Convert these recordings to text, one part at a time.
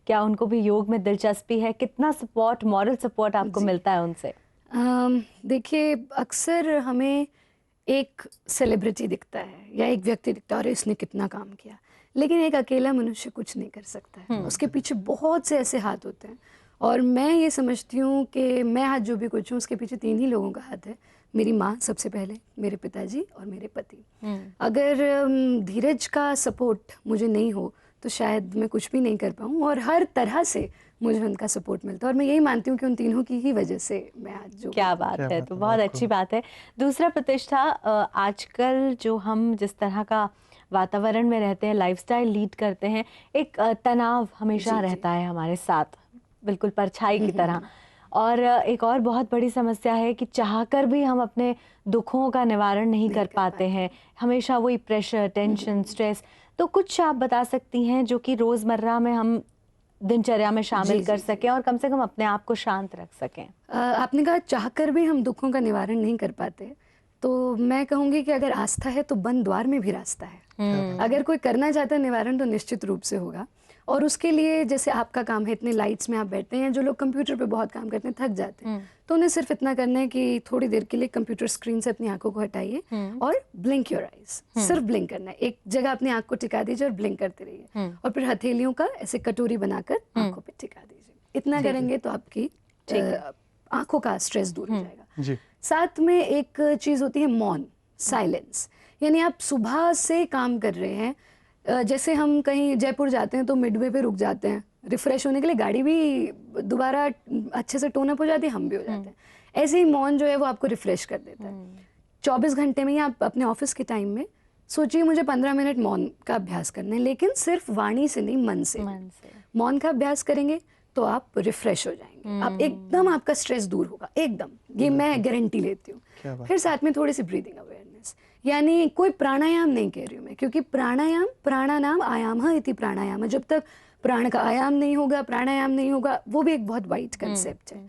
क्या उनको भी योग में दिलचस्पी है? कितना सपोर्ट, मॉरल सपोर्ट आपको मिलता है उनसे? देखिए, अक्सर हमें एक सेलिब्रिटी दिखता है या एक व्यक्ति दिखता है और इसने कितना काम किया, लेकिन एक अकेला मनुष्य कुछ नहीं कर सकता है। उसके पीछे बहुत से ऐसे हाथ होते हैं और मैं ये समझती हूँ कि मैं आज जो भी कुछ हूँ उसके पीछे 3 ही लोगों का हाथ है। मेरी माँ सबसे पहले, मेरे पिताजी और मेरे पति। अगर धीरज का सपोर्ट मुझे नहीं हो तो शायद मैं कुछ भी नहीं कर पाऊँ, और हर तरह से मुझे उनका सपोर्ट मिलता है और मैं यही मानती हूँ कि उन तीनों की ही वजह से मैं आज जो क्या बात है, तो बहुत अच्छी बात है। दूसरा प्रतिष्ठा, आजकल जो हम जिस तरह का वातावरण में रहते हैं, लाइफस्टाइल लीड करते हैं, एक तनाव हमेशा जी, रहता है हमारे साथ, बिल्कुल परछाई की तरह। और एक और बहुत बड़ी समस्या है कि चाहकर भी हम अपने दुखों का निवारण नहीं कर पाते हैं, हमेशा वही प्रेशर, टेंशन, स्ट्रेस। तो कुछ आप बता सकती हैं जो कि रोज़मर्रा में हम दिनचर्या में शामिल कर सकें और कम से कम अपने आप को शांत रख सकें? आपने कहा चाहकर भी हम दुखों का निवारण नहीं कर पाते, तो मैं कहूँगी कि अगर आस्था है तो बंद द्वार में भी रास्ता है। अगर कोई करना चाहता है निवारण तो निश्चित रूप से होगा, और उसके लिए जैसे आपका काम है, इतने लाइट्स में आप बैठते हैं, जो लोग कंप्यूटर पे बहुत काम करते हैं थक जाते हैं, तो उन्हें सिर्फ इतना करना है कि थोड़ी देर के लिए कंप्यूटर स्क्रीन से अपनी आंखों को हटाइए और ब्लिंक योर आइज। सिर्फ ब्लिंक करना है, एक जगह अपनी आंख को टिका दीजिए और ब्लिंक करते रहिए, और फिर हथेलियों का ऐसे कटोरी बनाकर आंखों पे टिका दीजिए। इतना करेंगे तो आपकी आंखों का स्ट्रेस दूर हो जाएगा। जी। साथ में एक चीज़ होती है मौन, साइलेंस। यानी आप सुबह से काम कर रहे हैं, जैसे हम कहीं जयपुर जाते हैं तो मिडवे पे रुक जाते हैं रिफ्रेश होने के लिए, गाड़ी भी दोबारा अच्छे से टोन अप हो जाती है, हम भी हो जाते हैं। ऐसे ही मौन जो है वो आपको रिफ्रेश कर देता है। 24 घंटे में ही आप अपने ऑफिस के टाइम में सोचिए मुझे 15 मिनट मौन का अभ्यास करना है, लेकिन सिर्फ वाणी से नहीं, मन से। मौन का अभ्यास करेंगे तो आप रिफ्रेश हो जाएंगे, आप एकदम, आपका स्ट्रेस दूर होगा एकदम, ये मैं गारंटी लेती हूँ। फिर साथ में थोड़ी सी ब्रीदिंग अवेयरनेस, यानी कोई प्राणायाम नहीं कह रही हूँ मैं, क्योंकि प्राणायाम, प्राणानाम आयाम इति प्राणायाम, जब तक प्राण का आयाम नहीं होगा, प्राणायाम नहीं होगा, वो भी एक बहुत वाइड कंसेप्ट है।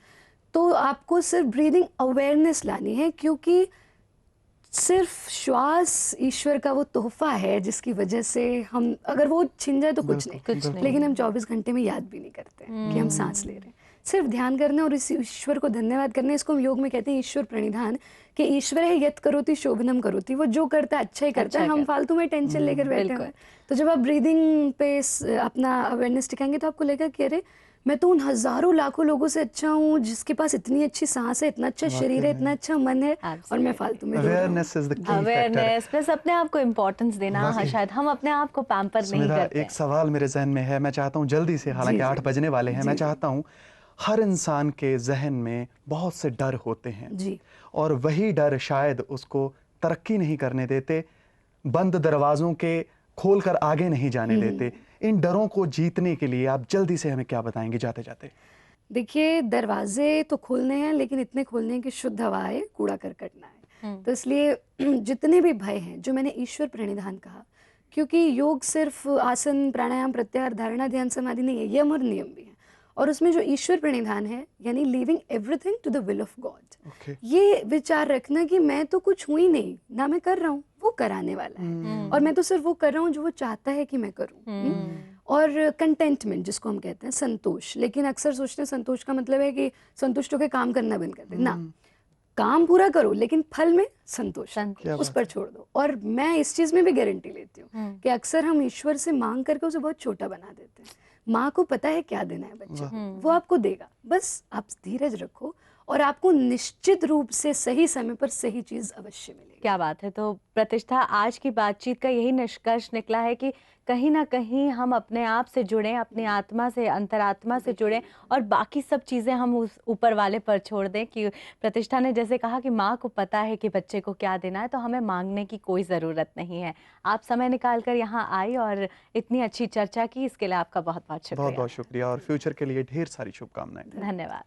तो आपको सिर्फ ब्रीदिंग अवेयरनेस लानी है, क्योंकि सिर्फ श्वास ईश्वर का वो तोहफा है जिसकी वजह से हम, अगर वो छिन जाए तो कुछ नहीं, लेकिन हम 24 घंटे में याद भी नहीं करते कि हम सांस ले रहे हैं। सिर्फ ध्यान करना और इस ईश्वर को धन्यवाद करना, इसको हम योग में कहते हैं ईश्वर प्रणिधान, कि ईश्वर है यत् करोति शोभनम करोति, वो जो करता है अच्छा ही करता है, हम फालतू में टेंशन लेकर बैठे हुए हैं। तो जब आप ब्रीदिंग पे अपना अवेयरनेस टिकाएंगे तो आपको लगेगा कि अरे मैं तो उन हजारों लाखों लोगों से अच्छा हूँ जिसके पास इतनी अच्छी सांस है, इतना अच्छा शरीर है, इतना अच्छा मन है, और मैं फालतू में awareness is the key factor. Awareness plus अपने आप को इम्पोर्टेंस देना, शायद हम अपने आप को पैम्पर नहीं करते। एक सवाल मेरे जहन में है, मैं चाहता हूँ जल्दी से, हालांकि 8 बजने वाले हैं, मैं चाहता हूँ, हर इंसान के जहन में बहुत से डर होते हैं जी, और वही डर शायद उसको तरक्की नहीं करने देते, बंद दरवाजों के खोलकर आगे नहीं जाने देते। इन डरों को जीतने के लिए आप जल्दी से हमें क्या बताएंगे जाते जाते? देखिए, दरवाजे तो खोलने हैं, लेकिन इतने खोलने हैं कि शुद्ध हवा है, कूड़ा करकट ना है। तो इसलिए जितने भी भय हैं, जो मैंने ईश्वर प्रणिधान कहा, क्योंकि योग सिर्फ आसन, प्राणायाम, प्रत्याहार, धारणा, ध्यान, समाधि नहीं है, यम और नियम भी है, और उसमें जो ईश्वर प्रणिधान है, यानी living everything to the will of God, ये विचार रखना कि मैं तो कुछ हुई नहीं ना, मैं कर रहा हूँ, वो कराने वाला है, और मैं तो सिर्फ वो कर रहा हूँ जो वो चाहता है कि मैं करूँ। और कंटेंटमेंट जिसको हम कहते हैं, संतोष। लेकिन अक्सर सोचते हैं संतोष का मतलब है कि संतुष्ट होकर काम करना बंद कर दे, ना, काम पूरा करो लेकिन फल में संतोष उस पर छोड़ दो। और मैं इस चीज में भी गारंटी लेती हूँ कि अक्सर हम ईश्वर से मांग करके उसे बहुत छोटा बना देते हैं। माँ को पता है क्या देना है बच्चे को, वो आपको देगा, बस आप धीरज रखो और आपको निश्चित रूप से सही समय पर सही चीज अवश्य मिलेगी। क्या बात है। तो प्रतिष्ठा, आज की बातचीत का यही निष्कर्ष निकला है कि कहीं ना कहीं हम अपने आप से जुड़ें, अपनी आत्मा से, अंतरात्मा से जुड़ें, और बाकी सब चीज़ें हम उस ऊपर वाले पर छोड़ दें। कि प्रतिष्ठा ने जैसे कहा कि माँ को पता है कि बच्चे को क्या देना है, तो हमें मांगने की कोई ज़रूरत नहीं है। आप समय निकाल कर यहाँ आई और इतनी अच्छी चर्चा की, इसके लिए आपका बहुत बहुत शुक्रिया। बहुत बहुत शुक्रिया, और फ्यूचर के लिए ढेर सारी शुभकामनाएं। धन्यवाद।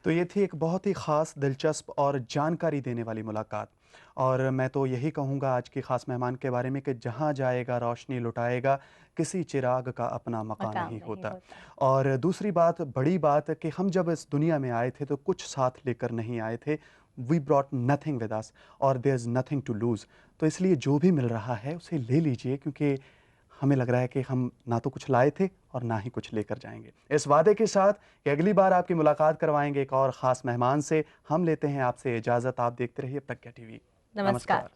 तो ये थी एक बहुत ही ख़ास, दिलचस्प और जानकारी देने वाली मुलाकात। और मैं तो यही कहूँगा आज की ख़ास मेहमान के बारे में कि जहाँ जाएगा रोशनी लुटाएगा, किसी चिराग का अपना मकान नहीं होता। और दूसरी बात, बड़ी बात, कि हम जब इस दुनिया में आए थे तो कुछ साथ लेकर नहीं आए थे। We brought nothing with us और there is nothing to lose. तो इसलिए जो भी मिल रहा है उसे ले लीजिए, क्योंकि हमें लग रहा है कि हम ना तो कुछ लाए थे और ना ही कुछ लेकर जाएंगे। इस वादे के साथ कि अगली बार आपकी मुलाकात करवाएंगे एक और ख़ास मेहमान से, हम लेते हैं आपसे इजाज़त। आप देखते रहिए प्रज्ञा टीवी। नमस्कार।